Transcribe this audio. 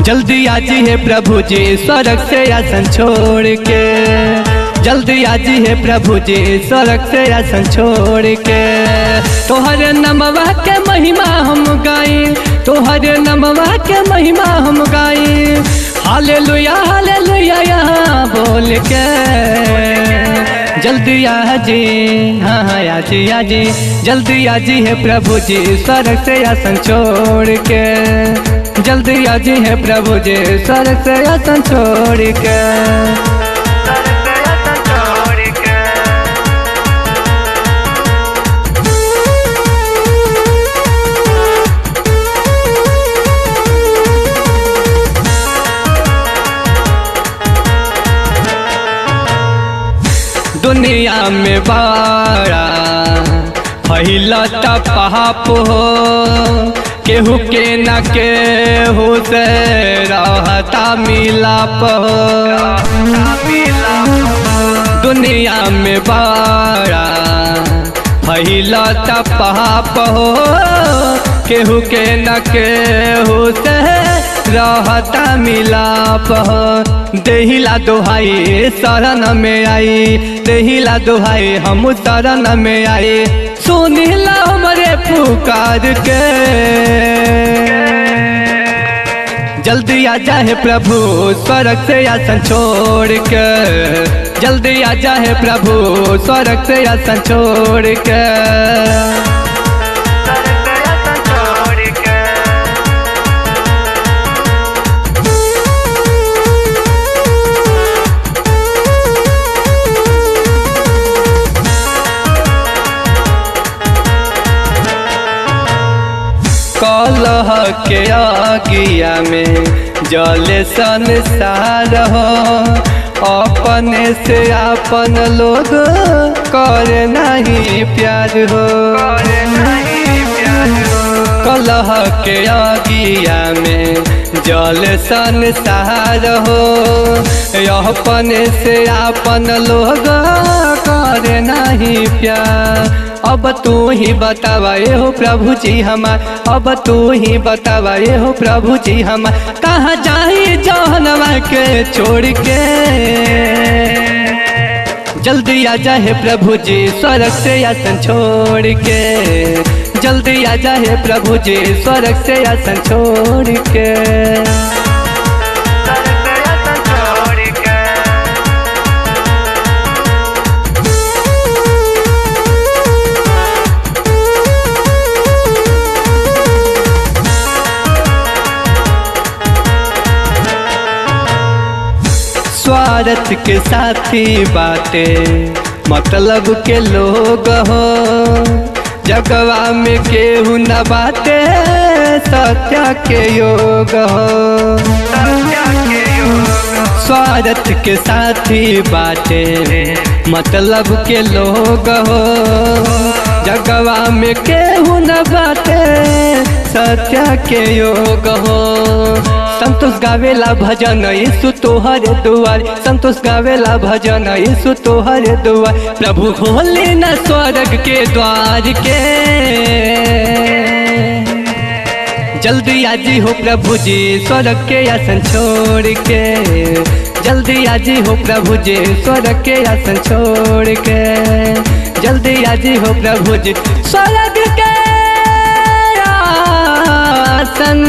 जल्दी आजी है प्रभु जी स्वर्ग से आसन छोड़ के, जल्दी आजी है प्रभु जी स्वर्ग से आसन छोड़ के। तोहर नमवा के महिमा हम गाई, तोहर नमवा के महिमा हम गाई। हालेलुया हालेलुया यहाँ बोल के। जल्दी आजी, हाँ हाँ आजी आजी, जल्दी आजी है प्रभु जी स्वर्ग से आसन छोड़ के। जल्दी आजी है प्रभु जी स्वर्ग से आसन छोड़ के। दुनिया में बड़ा फैलता पाप हो, केहू के न केहू से रहता मिलाप हो। दुनिया में बड़ा फैलता पाप हो, केहू के न केहू से रहता मिलाप हो। देहिला दोहाई शरण में आई, देहिला दोहाई हम शरण में आई। सुनिला हमरे पुकार के। जल्दी आ जाए प्रभु स्वर्ग से आसन छोड़ के। जल्दी आ जाए प्रभु स्वर्ग से आसन छोड़ के। कलह के आगिया में जले संसार हो, अपने से अपन लोग करे नहीं प्यार हो। कलह के आगिया में जले संसार हो, अपने से अपन लोग करे नहीं प्यार। अब तू ही बतावाए हो प्रभु जी हमार, अब तू ही बतावाए हो प्रभु जी हमार। कहाँ जाई जहनवा के छोड़ के। जल्दी आ जाए प्रभु जी स्वर्ग से आसन छोड़ के। जल्दी आ जाए प्रभु जी स्वर्ग से आसन छोड़ के। स्वार्थ के साथी बाटे मतलब के लोग हो, जगवा में केहू न बाटे सत्य के योग हो। स्वार्थ के साथी बाटे मतलब के लोग हो, जगवा में केहू न बाटे सत्य के योग हो। संतोष गावेला भजन यीशु तोहर दुआर, संतोष गावेला भजन यीशु तोहर दुआर। प्रभु खोले न स्वर्ग के द्वार के। जल्दी आजी हो प्रभु जी स्वर्ग के आसन छोड़ के। जल्दी आजी हो प्रभु जी स्वर्ग के आसन छोड़ के। जल्दी आजी हो प्रभु जी स्वर्ग के आसन